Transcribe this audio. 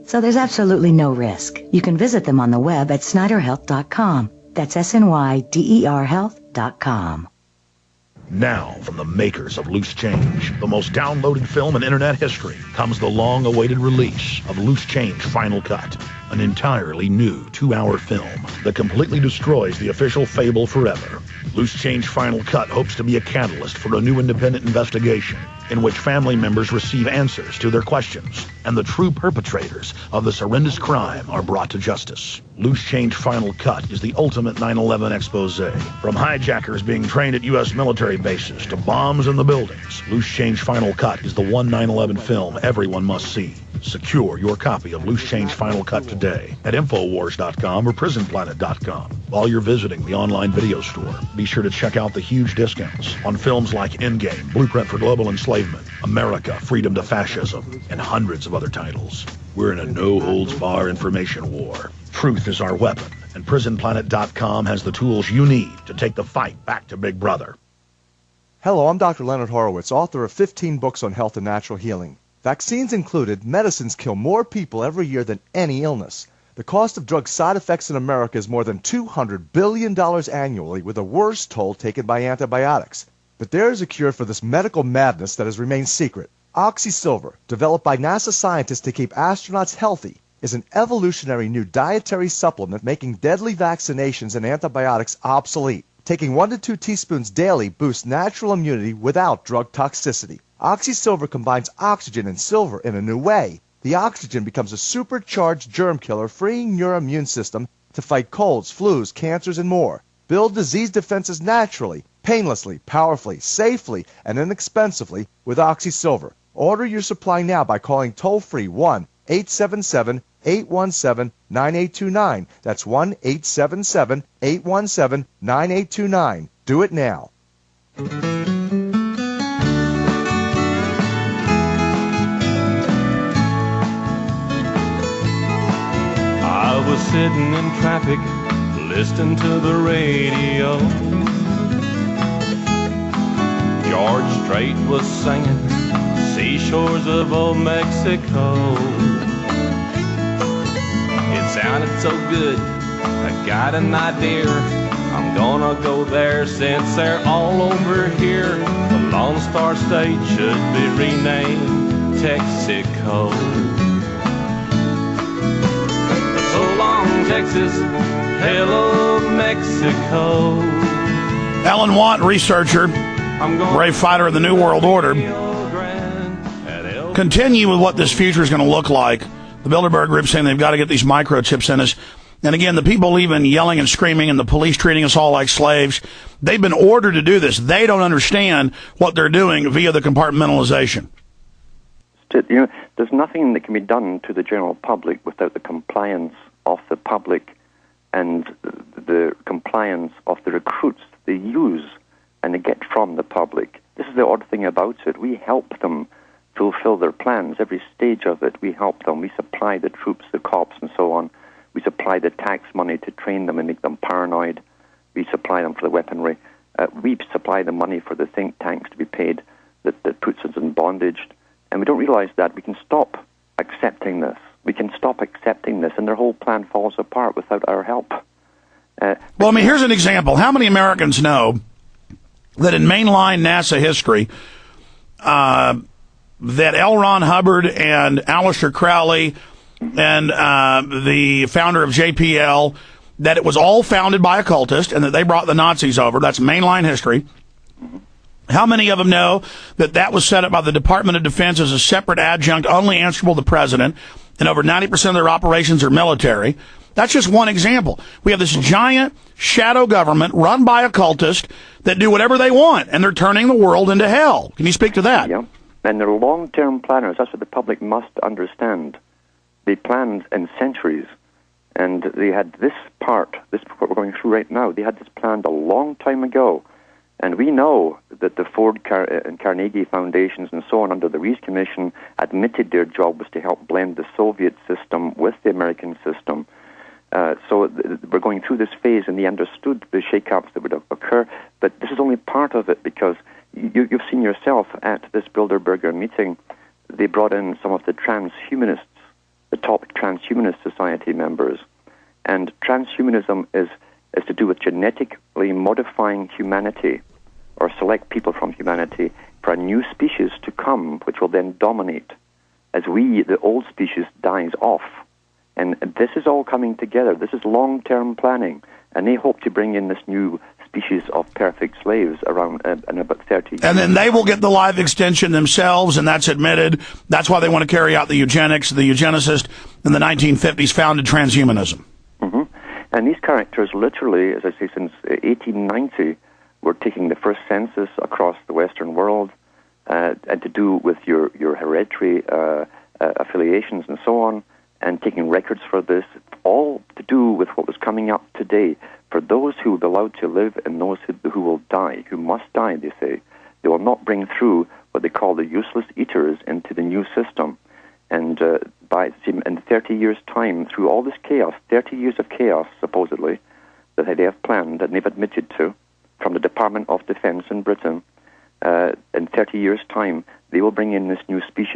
so there's absolutely no risk. You can visit them on the web at SnyderHealth.com. That's SNYDER Health.com. Now, from the makers of Loose Change, the most downloaded film in internet history, comes the long-awaited release of Loose Change Final Cut, an entirely new 2-hour film that completely destroys the official fable forever. Loose Change Final Cut hopes to be a catalyst for a new independent investigation in which family members receive answers to their questions and the true perpetrators of this horrendous crime are brought to justice. Loose Change Final Cut is the ultimate 9/11 expose. From hijackers being trained at U.S. military bases to bombs in the buildings, Loose Change Final Cut is the one 9/11 film everyone must see. Secure your copy of Loose Change Final Cut today at Infowars.com or PrisonPlanet.com. While you're visiting the online video store, be sure to check out the huge discounts on films like Endgame, Blueprint for Global Enslavement, America, Freedom to Fascism, and hundreds of other titles. We're in a no-holds-barred information war. Truth is our weapon, and PrisonPlanet.com has the tools you need to take the fight back to Big Brother. Hello, I'm Dr. Leonard Horowitz, author of 15 books on health and natural healing. Vaccines included, medicines kill more people every year than any illness. The cost of drug side effects in America is more than $200 billion annually, with the worst toll taken by antibiotics. But there is a cure for this medical madness that has remained secret. OxySilver, developed by NASA scientists to keep astronauts healthy, is an evolutionary new dietary supplement making deadly vaccinations and antibiotics obsolete. Taking 1 to 2 teaspoons daily boosts natural immunity without drug toxicity. OxySilver combines oxygen and silver in a new way. The oxygen becomes a supercharged germ killer, freeing your immune system to fight colds, flus, cancers, and more. Build disease defenses naturally, painlessly, powerfully, safely, and inexpensively with OxySilver. Order your supply now by calling toll-free 1-877-817-9829. That's 1-877-817-9829. Do it now. I was sitting in traffic, listening to the radio. George Strait was singing Seashores of Old Mexico. It sounded so good, I got an idea. I'm gonna go there since they're all over here. The Lone Star State should be renamed Texaco. So long, Texas, hello, Mexico. Alan Watt, researcher, brave fighter of the New World Order. Continue with what this future is going to look like. The Bilderberg group saying they've got to get these microchips in us. And again, the people even yelling and screaming and the police treating us all like slaves, they've been ordered to do this. They don't understand what they're doing via the compartmentalization. You know, there's nothing that can be done to the general public without the compliance of the public and the compliance of the recruits they use and they get from the public. This is the odd thing about it. We help them fulfill their plans. Every stage of it, we help them. We supply the troops, the cops, and so on. We supply the tax money to train them and make them paranoid. We supply them for the weaponry. We supply the money for the think tanks to be paid that puts us in bondage. And we don't realize that we can stop accepting this. We can stop accepting this, and their whole plan falls apart without our help. Well, I mean, here's an example. How many Americans know that in mainline NASA history, that L. Ron Hubbard and Aleister Crowley and the founder of JPL, that it was all founded by a cultist and that they brought the Nazis over? That's mainline history. How many of them know that that was set up by the Department of Defense as a separate adjunct only answerable to the president, and over 90% of their operations are military? That's just one example. We have this giant shadow government run by a cultist that do whatever they want, and they're turning the world into hell. Can you speak to that? Yeah, and they're long-term planners. That's what the public must understand. They planned in centuries, and they had this part, this what we're going through right now, they had this planned a long time ago. And we know that the Ford and Carnegie Foundations and so on under the Reece Commission admitted their job was to help blend the Soviet system with the American system. So we're going through this phase, and they understood the shake-ups that would occur. But this is only part of it, because you've seen yourself at this Bilderberger meeting, they brought in some of the transhumanists the top Transhumanist Society members. And transhumanism is to do with genetically modifying humanity, or select people from humanity for a new species to come, which will then dominate as we, the old species, dies off. And this is all coming together. This is long-term planning, and they hope to bring in this new species of perfect slaves around in about 30 years. And then they will get the life extension themselves, and that's admitted. That's why they want to carry out the eugenics. The eugenicist in the 1950s founded transhumanism. Mm-hmm. And these characters literally, as I say, since 1890, were taking the first census across the Western world, and to do with your hereditary affiliations and so on, and taking records for this, all to do with what was coming up today. For those who will be allowed to live and those who will die, who must die, they say, they will not bring through what they call the useless eaters into the new system. And in 30 years' time, through all this chaos, 30 years of chaos, supposedly, that they have planned and they've admitted to, from the Department of Defense in Britain, in 30 years' time, they will bring in this new species.